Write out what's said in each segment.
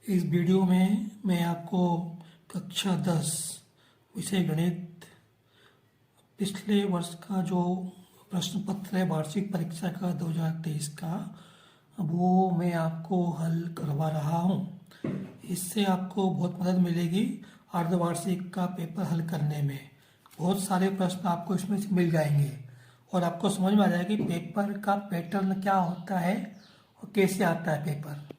इस वीडियो में मैं आपको कक्षा 10 विषय गणित पिछले वर्ष का जो प्रश्न पत्र है वार्षिक परीक्षा का 2023 का वो मैं आपको हल करवा रहा हूँ। इससे आपको बहुत मदद मिलेगी अर्धवार्षिक का पेपर हल करने में। बहुत सारे प्रश्न आपको इसमें से मिल जाएंगे और आपको समझ में आ जाएगा कि पेपर का पैटर्न क्या होता है और कैसे आता है पेपर।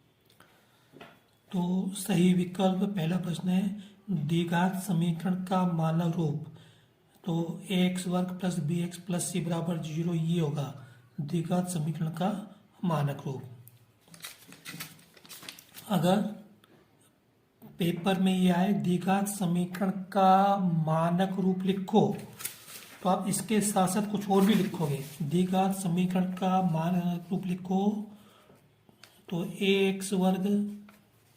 तो सही विकल्प पहला प्रश्न है द्विघात समीकरण का मानक रूप। तो एक्स वर्ग प्लस बी एक्स प्लस सी बराबर 0 ये होगा द्विघात समीकरण का मानक रूप। अगर पेपर में ये आए द्विघात समीकरण का मानक रूप लिखो तो आप इसके साथ साथ कुछ और भी लिखोगे। द्विघात समीकरण का मानक रूप लिखो तो ए एक्स वर्ग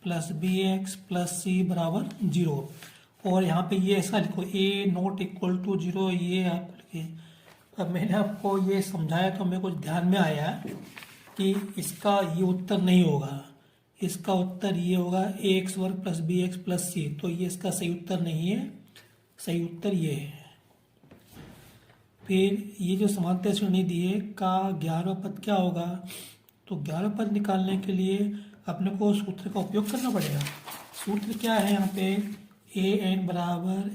प्लस बी एक्स प्लस सी बराबर 0 और यहाँ पे ये ऐसा लिखो ए नॉट इक्वल टू 0 ये आप लिखिए। अब मैंने आपको ये समझाया तो मेरे को ध्यान में आया कि इसका ये उत्तर नहीं होगा, इसका उत्तर ये होगा ए एक्स वर्ग प्लस बी एक्स प्लस सी। तो ये इसका सही उत्तर नहीं है, सही उत्तर ये है। फिर ये जो समांतर श्रेणी दी है का 11वां पद क्या होगा। तो 11वां पद निकालने के लिए अपने को सूत्र का उपयोग करना पड़ेगा। सूत्र क्या है यहाँ पे ए एन बराबर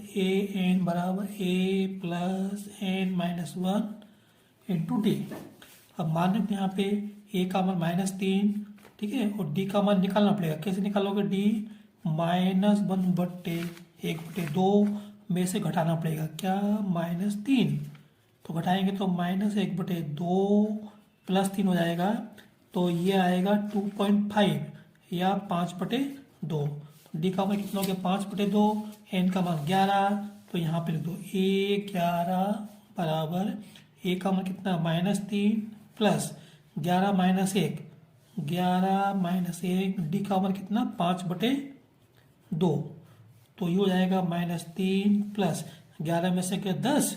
A plus N minus 1 into D. अब मानक यहाँ पे ए का मान -3, ठीक है, और डी का मान निकालना पड़ेगा। कैसे निकालोगे डी -1/1/2 में से घटाना पड़ेगा क्या -3। तो घटाएंगे तो -1/2 +3 हो जाएगा तो ये आएगा 2.5 या 5/2। डी का मान कितना हो गया 5/2, एन का मान 11। तो यहाँ पे लिख दो ए 11 बराबर ए का मान कितना -3 प्लस 11 - 1 11 - 1 डी का मान कितना 5/2। तो ये हो जाएगा -3 प्लस 11 में से क्या 10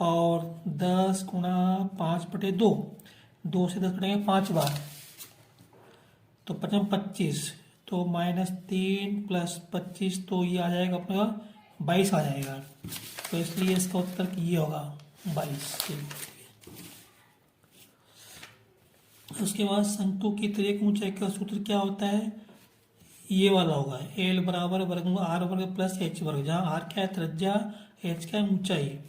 और 10 गुणा 5/2, 2 से 10 कटेंगे 5 बार तो 25। तो -3 प्लस 25 तो ये आ जाएगा अपना 22 आ जाएगा। तो इसलिए इसका उत्तर ये होगा 22। उसके बाद शंकु की तिर्यक ऊंचाई का सूत्र क्या होता है, ये वाला होगा एल बराबर वर्गमूल आर वर्ग प्लस एच वर्ग। जहाँ आर क्या है त्रिज्या, एच क्या है ऊंचाई।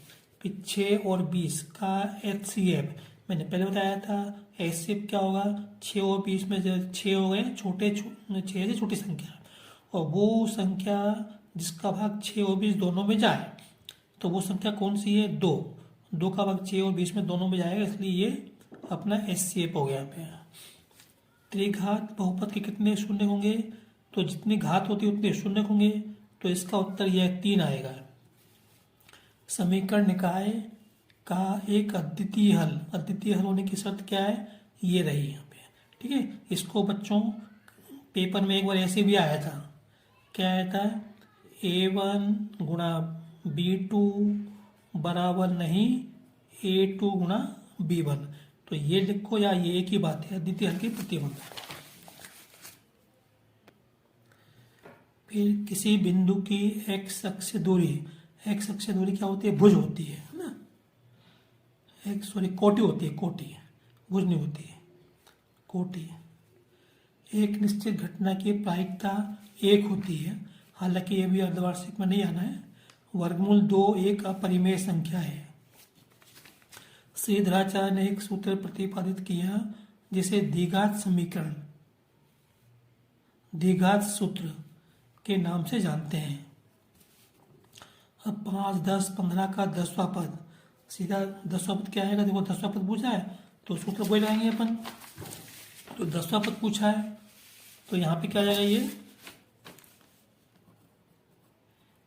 फिर 6 और 20 का HCF मैंने पहले बताया था। HCF क्या होगा 6 और 20 में 6 हो गए 6 से छोटी संख्या और वो संख्या जिसका भाग 6 और 20 दोनों में जाए तो वो संख्या कौन सी है 2 का भाग 6 और 20 में दोनों में जाएगा, इसलिए ये अपना HCF हो गया यहाँ पे। त्रिघात बहुपद के कितने शून्य होंगे, तो जितनी घात होती है उतने शून्य होंगे। तो इसका उत्तर यह 3 आएगा। समीकरण निकाय का एक अद्वितीय हल होने की शर्त क्या है, ये रही यहाँ पे, ठीक है। इसको बच्चों पेपर में एक बार ऐसे भी आया था, क्या आया था A1 गुणा B2 बराबर नहीं A2 गुणा B1। तो ये लिखो या ये एक ही बात है, अद्वितीय हल की प्रतिबंध। फिर किसी बिंदु की एक्स अक्ष दूरी क्या होती है भुज होती है ना, कोटि होती है, कोटि भुज नहीं होती है, कोटि। एक निश्चित घटना की प्रायिकता 1 होती है, हालांकि ये भी अर्धवार्षिक में नहीं आना है। वर्गमूल 2 एक अपरिमेय संख्या है। श्रीधराचार्य ने एक सूत्र प्रतिपादित किया जिसे द्विघात सूत्र के नाम से जानते हैं। अब 5, 10, 15 का 10वां पद, सीधा 10वां पद क्या आएगा, देखो 10वां पद पूछा है तो सूत्र वही लगाएंगे अपन। तो 10वां पद पूछा है तो यहाँ पे क्या आ जाएगा ये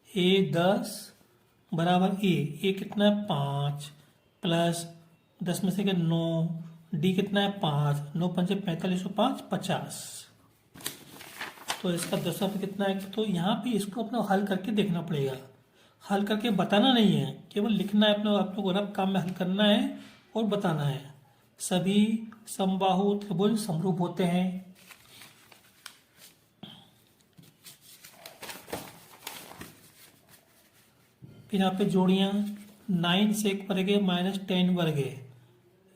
A10 बराबर ए कितना है 5 प्लस 10 में से क्या 9, डी कितना है 5, 9 × 5 = 45 और 5 = 50। तो इसका 10वां पद कितना है। तो यहाँ पे इसको अपना हल करके देखना पड़ेगा, हल करके बताना नहीं है, केवल लिखना है, अपने को रफ काम में हल करना है और बताना है। सभी समबाहु त्रिभुज समरूप होते हैं। फिर यहाँ पे जोड़ियाँ 9 सेक वर्ग माइनस 10 वर्ग,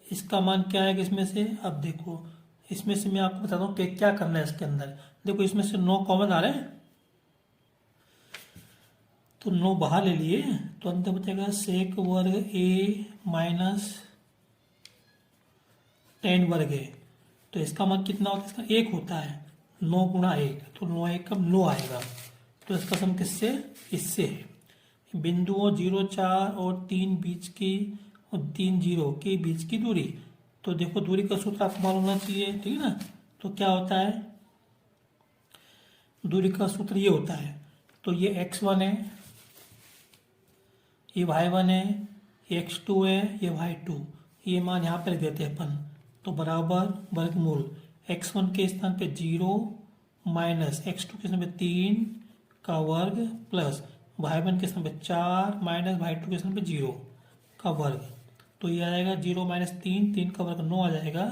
इसका मान क्या आएगा इसमें से। अब देखो इसमें से मैं आपको बताता हूँ कि क्या करना है इसके अंदर। देखो इसमें से 9 कॉमन आ रहे हैं, तो 9 बाहर ले लिए, तो अंदर बचेगा सेक वर्ग ए माइनस 10 वर्ग है। तो इसका मान कितना होता है, इसका 1 होता है, 9 गुणा 1, तो 9 1 कब 9 आएगा। तो इसका सम किससे, इससे है। बिंदुओं 0 4 और 3 बीच की और 3 0 के बीच की दूरी। तो देखो दूरी का सूत्र आपको मालूम होना चाहिए, ठीक है ना। तो क्या होता है, दूरी का सूत्र ये होता है। तो ये x1 है, ये y1 है, ये x2 है, ये y2, ये मान यहाँ पर देते हैं अपन। तो बराबर वर्गमूल x1 के स्थान पे 0 माइनस x2 के स्थान पे 3 का वर्ग प्लस y1 के स्थान पे 4 माइनस y2 के स्थान पे 0 का वर्ग। तो ये आएगा 0 माइनस 3, 3 का वर्ग 9 आ जाएगा,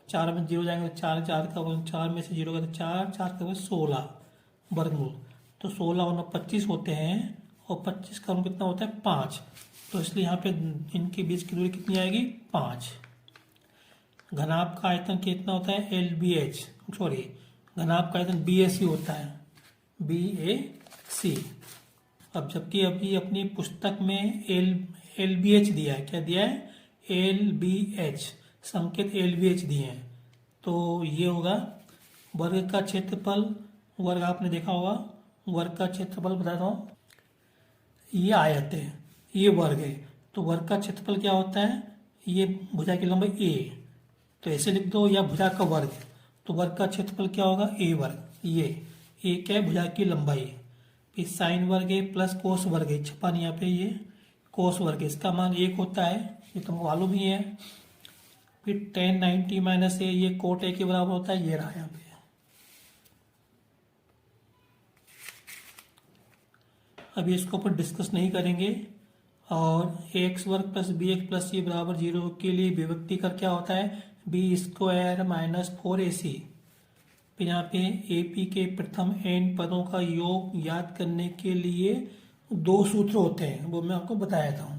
4 में 0 जाएंगे तो 4, 4 का वर्ग 4 में से 0 का तो 4, 4 का वर्ग 16 वर्गमूल। तो 16 और 25 होते हैं, और 25 का वर्ग कितना होता है 5। तो इसलिए यहाँ पे इनके बीच की दूरी कितनी आएगी 5। घनाभ का आयतन कितना होता है LBH, सॉरी घनाभ का आयतन BAC होता है, BAC। अब जबकि अभी अपनी पुस्तक में LBH दिया है, क्या दिया है LBH, संकेत LBH दिए हैं। तो ये होगा वर्ग का क्षेत्रफल, वर्ग आपने देखा होगा, वर्ग का क्षेत्रफल बताता हूँ, ये आयत है, ये वर्ग है, तो वर्ग का क्षेत्रफल क्या होता है, ये भुजा की लंबाई A, तो ऐसे लिख दो, या भुजा का वर्ग, तो वर्ग का क्षेत्रफल क्या होगा A वर्ग, ये A क्या है भुजा की लंबाई, फिर साइन वर्ग है प्लस कोस वर्ग है, छपा नहीं यहाँ पे, ये कोस वर्ग है, इसका मान 1 होता है, ये तुमको मालूम ही है। फिर 10 90 माइनस A, ये कोट A के बराबर होता है, ये रहा यहाँ पे। अभी इसको अपन डिस्कस नहीं करेंगे। और एक्स वर्ग प्लस बी एक्स प्लस सी बराबर 0 के लिए विभक्ति कर क्या होता है b² माइनस 4ac। फिर यहाँ पे AP के प्रथम n पदों का योग याद करने के लिए 2 सूत्र होते हैं, वो मैं आपको बताया था।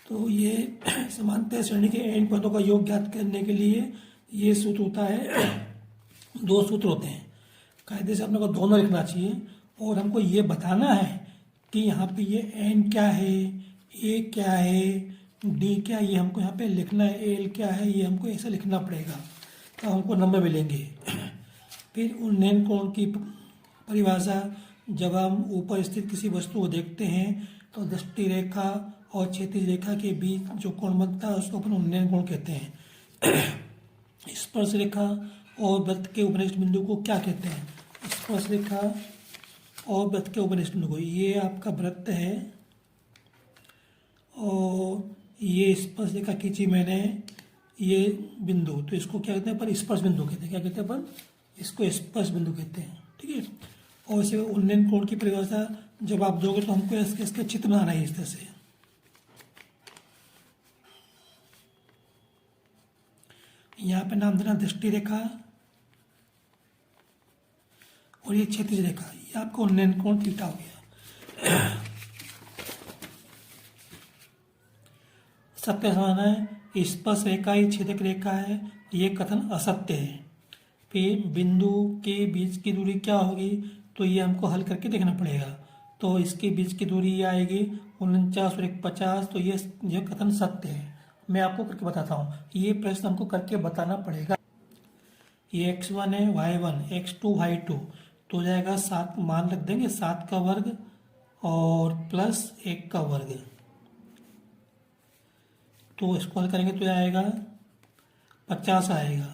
तो ये समांतर श्रेणी के n पदों का योग ज्ञात करने के लिए ये सूत्र होता है, 2 सूत्र होते हैं। कायदे से अपने को दोनों लिखना चाहिए, और हमको ये बताना है कि यहाँ पे ये n क्या है, A क्या है, D क्या है, ये हमको यहाँ पे लिखना है, L क्या है, ये हमको ऐसा लिखना पड़ेगा, तो हमको नंबर मिलेंगे। फिर उन्नयन कोण की परिभाषा, जब हम ऊपर स्थित किसी वस्तु को देखते हैं तो दृष्टि रेखा और क्षैतिज रेखा के बीच जो कोण बनता है उसको अपन उन्नयन कोण कहते हैं। स्पर्श रेखा और वृत्त के उपनिष्ठ बिंदु को क्या कहते हैं, स्पर्श रेखा और वृत्त के उपनिष्ठ बिंदु को, ये आपका वृत्त है और ये स्पर्श रेखा खींची मैंने, ये बिंदु, तो इसको क्या कहते हैं पर स्पर्श बिंदु कहते हैं, क्या कहते हैं अपन इसको स्पर्श बिंदु कहते हैं, ठीक है। और इसे उन्नयन कोण की परिभाषा जब आप दोगे तो हमको इसके चित्र बनाना है इस तरह से। यहाँ पे नाम देना दृष्टि रेखा और ये क्षैतिज रेखा, ये आपका उन्नयन कोण थीटा हो गया। सत्य समाना है, स्पर्श रेखा ही छेदक रेखा है, ये कथन असत्य है। फिर बिंदु के बीच की दूरी क्या होगी, तो ये हमको हल करके देखना पड़ेगा। तो इसके बीच की दूरी ये आएगी 49 और 50, तो ये कथन सत्य है। मैं आपको करके बताता हूँ, ये प्रश्न हमको करके बताना पड़ेगा। ये x1 है, y1, x2 y2, तो हो जाएगा 7, मान रख देंगे 7 का वर्ग और प्लस 1 का वर्ग, तो इसको हल करेंगे तो आएगा 50 आएगा।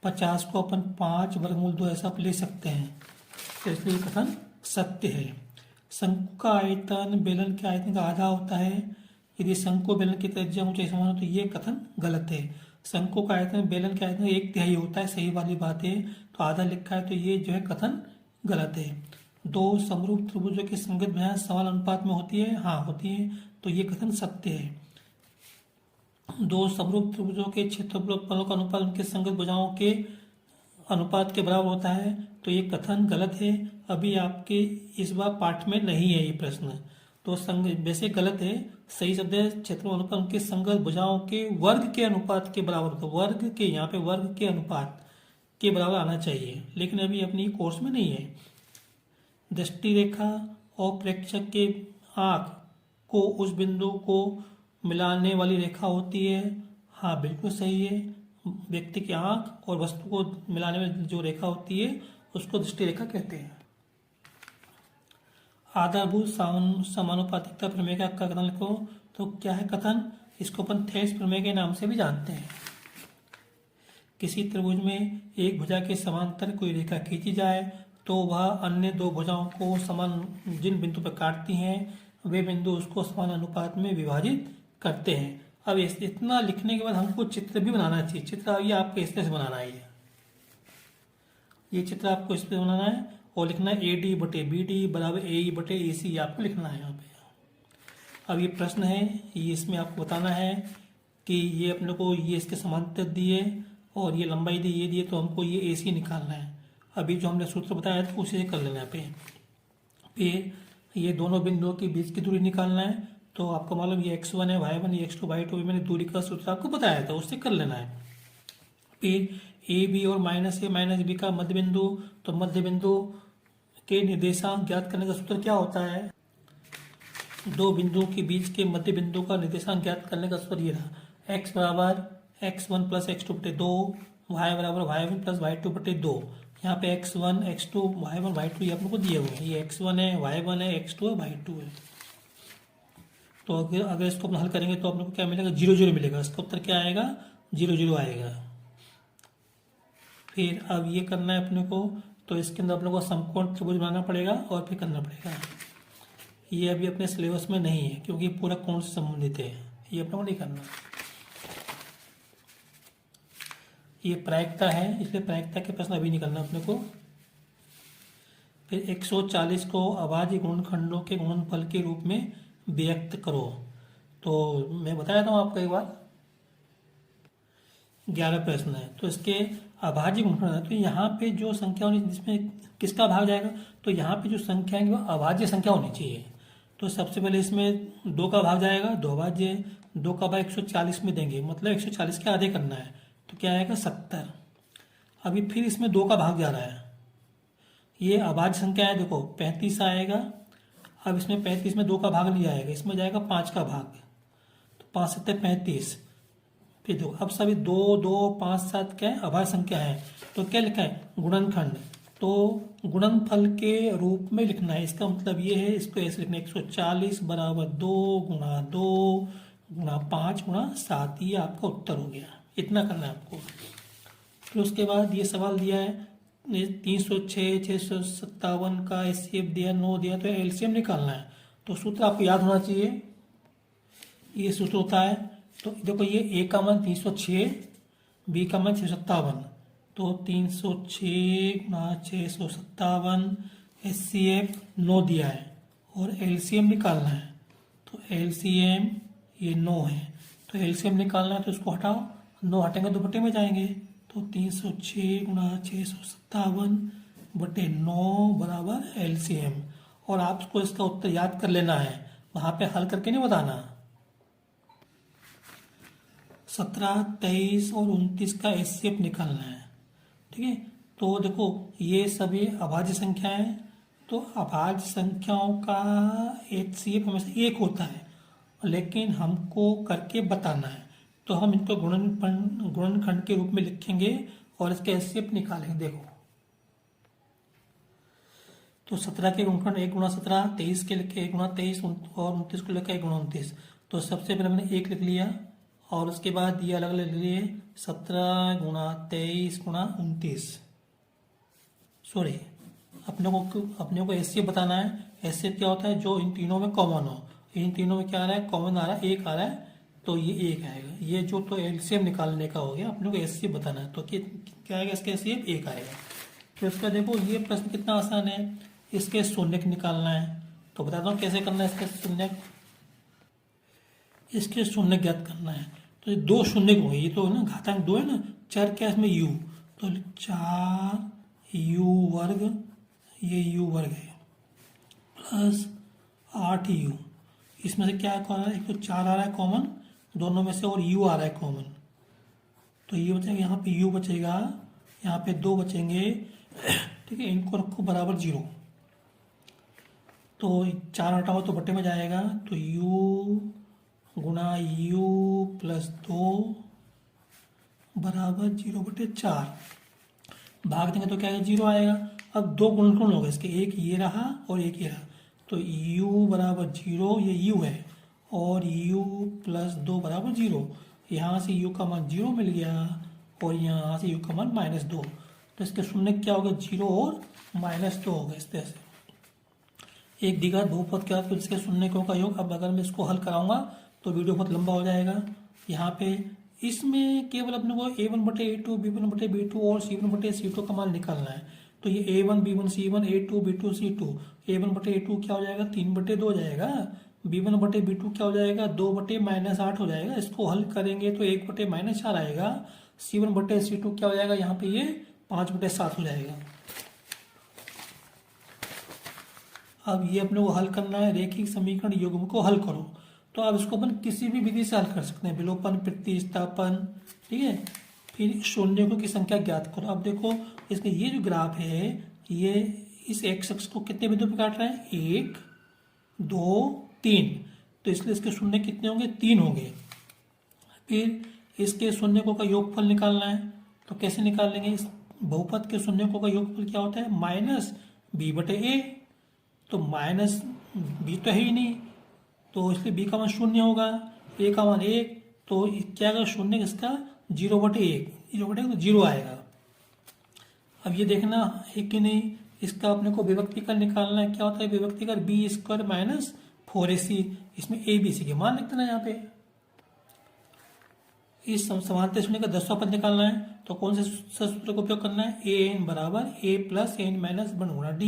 50 को अपन 5 वर्गमूल 2 ऐसा ले सकते हैं, तो इसलिए कथन सत्य है। शंकु का आयतन बेलन के आयतन का आधा होता है, यदि शंकु बेलन की त्रिज्या ऊंचाई समान हो तो ये कथन गलत है। शंकु का आयतन बेलन के आयतन 1/3 होता है, सही वाली बात है, तो आधा लिखा है तो ये जो है कथन गलत है। 2 समरूप त्रिभुजों की संगत भुजाएं समान अनुपात में होती है, हाँ होती है, तो ये कथन सत्य है। 2 समरूप त्रिभुजों के क्षेत्रफलों का अनुपात उनके संगत भुजाओं के अनुपात के बराबर होता है, तो ये कथन गलत है। अभी आपके इस बार पाठ में नहीं है ये प्रश्न, तो संग वैसे गलत है। सही शब्द है क्षेत्रफल अनुपात उनके संगत भुजाओं के वर्ग के अनुपात के बराबर होता है। वर्ग के, यहाँ पे वर्ग के अनुपात के बराबर आना चाहिए, लेकिन अभी अपनी कोर्स में नहीं है। दृष्टि रेखा और प्रेक्षक के आँख को उस बिंदु को मिलाने वाली रेखा होती है। हाँ, बिल्कुल सही है। व्यक्ति की आँख और वस्तु को मिलाने में जो रेखा होती है उसको दृष्टि रेखा कहते हैं। आधारभूत समानुपातिकता प्रमेय का कथन लिखो। तो क्या है कथन? इसको अपन थेस प्रमेय के नाम से भी जानते हैं। किसी त्रिभुज में एक भुजा के समांतर कोई रेखा खींची जाए तो वह अन्य दो भुजाओं को समान जिन बिंदु पर काटती हैं वे बिंदु उसको समान अनुपात में विभाजित करते हैं। अब इतना लिखने के बाद हमको चित्र भी बनाना चाहिए। चित्र ये आपको इस तरह से बनाना है। ये चित्र आपको इस तरह बनाना है और लिखना है AD बटे BD बराबर AE बटे AC, आपको लिखना है यहाँ पे। अब ये प्रश्न है, ये इसमें आपको बताना है कि ये अपने को ये इसके समांतर दिए और ये लंबाई दी, ये दिए, तो हमको ये AC निकालना है। अभी जो हमने सूत्र बताया था उसी से कर लेना है। फिर ये दोनों बिंदुओं के बीच की दूरी निकालना है। तो आपको मालूम ये x1 है, y1, ये x2, y2, मैंने दूरी का सूत्र आपको बताया था, उससे कर लेना है। फिर AB और -A -B का मध्य बिंदु, तो मध्य बिंदु के निर्देशांक ज्ञात करने का सूत्र क्या होता है? दो बिंदुओं के बीच के मध्य बिंदु का निर्देशांक ज्ञात करने का सूत्र ये था, x बराबर x1 प्लस x2 बटे 2, y बराबर y1 प्लस y2 बटे 2। यहाँ पे x1, x2, y1, y2 ये आप लोग को दिए हुए हैं। ये x1 है, y1 है, x2 है, y2 है। तो अगर इसको अपन हल करेंगे तो आप लोग को क्या मिलेगा? 0 0 मिलेगा। इसका उत्तर क्या आएगा? 0 0 आएगा। फिर अब ये करना है अपने को, तो इसके अंदर आप लोगों को समकोण त्रिभुज बनाना पड़ेगा और फिर करना पड़ेगा। ये अभी अपने सिलेबस में नहीं है क्योंकि पूरा कोण से संबंधित है, ये अपने को नहीं करना। ये प्रायिकता है, इसलिए प्रायिकता के प्रश्न अभी निकलना अपने को। फिर 140 को अभाज्य गुणनखंडों के गुणनफल के रूप में व्यक्त करो। तो मैं बताया था आपको एक बार, 11 प्रश्न है, तो इसके अभाज्य गुणनखंड है। तो यहाँ पे जो संख्या होनी जिसमें किसका भाग जाएगा, तो यहाँ पे जो संख्या है वो अभाज्य संख्या होनी चाहिए। तो सबसे पहले इसमें 2 का भाग जाएगा, 2 अभाज्य, 2 का भाग 140 में देंगे, मतलब 140 के आधे करना है, तो क्या आएगा? 70। अभी फिर इसमें 2 का भाग जा रहा है, ये अभाज्य संख्या है, देखो 35 आएगा। अब इसमें 35 में 2 का भाग नहीं जाएगा, इसमें जाएगा 5 का भाग, तो 5 7 35। फिर देखो अब सभी 2 2 5 7 क्या है? अभाज्य संख्या है, तो क्या लिखा है? गुणनखंड। तो गुणनफल के रूप में लिखना है। इसका मतलब ये है, इसको ऐसे लिखना है 140 बराबर 2 गुणा 2 गुणा 5 गुणा 7, ये आपका उत्तर हो गया। इतना करना है आपको। फिर उसके बाद ये सवाल दिया है 306 657 का HCF दिया, 9 दिया, तो LCM निकालना है। तो सूत्र आपको याद होना चाहिए, ये सूत्र होता है। तो देखो ये A का मान 306, B का मान 657, तो 306 गुणा 657, HCF 9 दिया है और LCM निकालना है। तो LCM ये 9 है, तो LCM निकालना है, तो इसको हटाओ, 9 हटेंगे तो बटे में जाएंगे, तो 306 गुणा 657 बटे 9 बराबर LCM। और आपको इसका उत्तर याद कर लेना है, वहाँ पे हल करके नहीं बताना। 17, 23 और 29 का HCF निकालना है, ठीक है। तो देखो ये सभी अभाज्य संख्या है, तो अभाज्य संख्याओं का HCF हमेशा 1 होता है, लेकिन हमको करके बताना है। तो हम इनको गुणनखंड के रूप में लिखेंगे और इसके HCF निकालेंगे। देखो तो 17 के गुणनखंड 1 गुणा 17, 23 के लिखे 1 गुणा 23 और 29 को लिखा 1 गुणा 29। तो सबसे पहले हमने 1 लिख लिया और उसके बाद ये अलग अलग लिख लिए 17 गुणा 23 गुणा 29। सॉरी, अपने को HCF बताना है। HCF क्या होता है? जो इन तीनों में कॉमन हो। इन तीनों में क्या आ रहा है? कॉमन आ रहा है, 1 आ रहा है, तो ये 1 आएगा। ये जो तो LCM निकालने का हो गया, अपने को HCF बताना है, तो क्या आएगा? इसका HCF 1 आएगा। फिर उसका देखो ये प्रश्न कितना आसान है, इसके शून्यक निकालना है। तो बताता हूँ कैसे करना है इसके शून्यक। इसके शून्यक ज्ञात करना है, तो ये 2 शून्यक होंगे, ये तो है ना घातांक 2 है ना, चर क्या इसमें u, तो 4u वर्ग, ये u वर्ग है, प्लस 8u, इसमें से क्या आ रहा है, एक तो 4 आ रहा है कॉमन दोनों में से, और u आ रहा है कॉमन, तो ये बचेगा, यहाँ पे u बचेगा, यहाँ पे 2 बचेंगे, ठीक है। इनको रखो बराबर 0, तो 4 हटाओ तो बटे में जाएगा, तो u गुणा u प्लस 2 बराबर 0/4, भाग देंगे तो क्या आएगा, 0 आएगा। अब 2 गुणनखंड हो गए इसके, एक ये रहा और एक ये रहा, तो u बराबर 0, ये u है, और u प्लस 2 बराबर 0, यहाँ से u का मान 0 मिल गया, और यहाँ से u का मान -2, तो इसके शून्य क्या हो गया, 0 और -2 हो गए। इस तरह से एक द्विघात बहुपद के बाद इसके शून्यकों का योग। अब अगर मैं इसको हल कराऊंगा तो वीडियो बहुत लंबा हो जाएगा। यहाँ पे इसमें केवल अपने को a1/a2, b1/b2 और c1/c2 का मान निकालना है। तो ये a1 b1 c1, a2 b2 c2, a1/a2 क्या हो जाएगा, 3/2 हो जाएगा, b1/b2 क्या हो जाएगा, 2/-8 हो जाएगा। इसको हल करेंगे तो 1/-4 आएगा। c1/c2 क्या हो जाएगा, यहाँ पे ये 5/7 हो जाएगा। अब ये अपने को हल करना है, रेखिक समीकरण युग्म को हल करो। तो आप इसको अपन किसी भी विधि से हल कर सकते हैं, विलोपन, प्रतिस्थापन, ठीक है। फिर शून्यकों की संख्या ज्ञात करो। अब देखो इसके ये जो ग्राफ है, ये इस एक्स अक्ष को कितने बिंदु पे काट रहा है, 1 2 3, तो इसलिए इसके शून्य कितने होंगे, 3 होंगे। फिर इसके शून्यकों का योगफल निकालना है, तो कैसे निकाल लेंगे, इस बहुपद के शून्यकों का योगफल क्या होता है, -b/a, तो माइनस b तो है ही नहीं, तो इसलिए b का मान 0 होगा, a का मान 1, तो क्या आएगा शून्य इसका 0/1, 0/1 तो 0 आएगा। अब ये देखना है कि नहीं, इसका अपने को विभक्तिकर निकालना है। क्या होता है विभक्तिकर, b² - 4ac, इसमें a b c के मान लिख देना। यहाँ पे इस समानता शून्य का 10वां पद निकालना है, तो कौन से सूत्र का उपयोग करना है, an बराबर a + n - 1 गुणा d।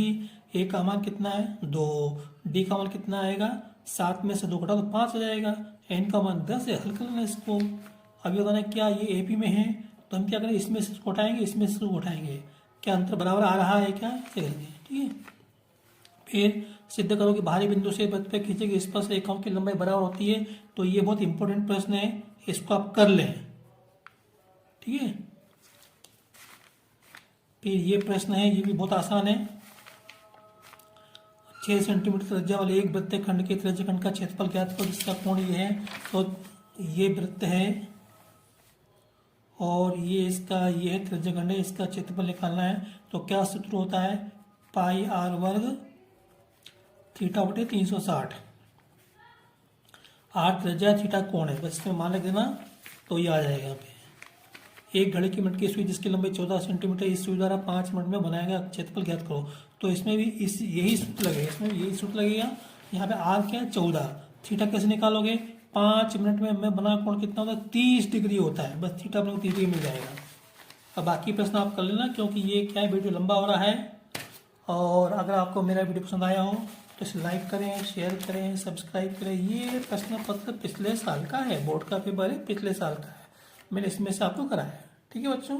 a का मान कितना है, 2, d का मान कितना आएगा, 7 में से 2 घटाओ तो 5 हो जाएगा, n का मान 10 है। हल कर लेना इसको। अब ये बताना क्या ये AP में है, तो हम क्या करें, इसमें से इसको उठाएंगे, इसमें से इसको उठाएंगे, क्या अंतर बराबर आ रहा है क्या, ऐसे करेंगे, ठीक है। फिर सिद्ध करो कि बाहरी बिंदु से वृत्त पे खींचे गए स्पर्श रेखाओं की लंबाई बराबर होती है। तो ये बहुत इंपॉर्टेंट प्रश्न है, इसको आप कर लें, ठीक है। फिर ये प्रश्न है, ये भी बहुत आसान है। 6 सेंटीमीटर त्रिज्या वाले एक वृत्त खंड के त्रिज्या खंड का क्षेत्रफल ज्ञात करो, जिसका कोण ये है। तो ये वृत्त है और ये इसका ये है त्रिज्या खंड है, इसका क्षेत्रफल निकालना है। तो क्या सूत्र होता है, πr² θ/360, r त्रिज्या, थीटा कोण है, बस इसमें मान लिख देना तो ये आ जाएगा। यहाँ पे एक घड़ी की मिनट की सुई जिसकी लंबाई 14 सेंटीमीटर, इस सुई द्वारा 5 मिनट में बनाया गया क्षेत्रफल ज्ञात करो। तो इसमें भी यही सूत्र लगेगा, इसमें यही सूत्र लगेगा। यहाँ पे आर क्या है, 14, थीटा कैसे निकालोगे, 5 मिनट में मैं बना कोण कितना होता है, 30 डिग्री होता है, बस थीटा अपने को 30 डिग्री मिल जाएगा। अब बाकी प्रश्न आप कर लेना, क्योंकि ये क्या है, वीडियो लंबा हो रहा है। और अगर आपको मेरा वीडियो पसंद आया हो तो इसे लाइक करें, शेयर करें, सब्सक्राइब करें। ये प्रश्न पत्र पिछले साल का है, बोर्ड का पेपर है, पिछले साल का है, मैंने इसमें से आपको कराया है, ठीक है बच्चों।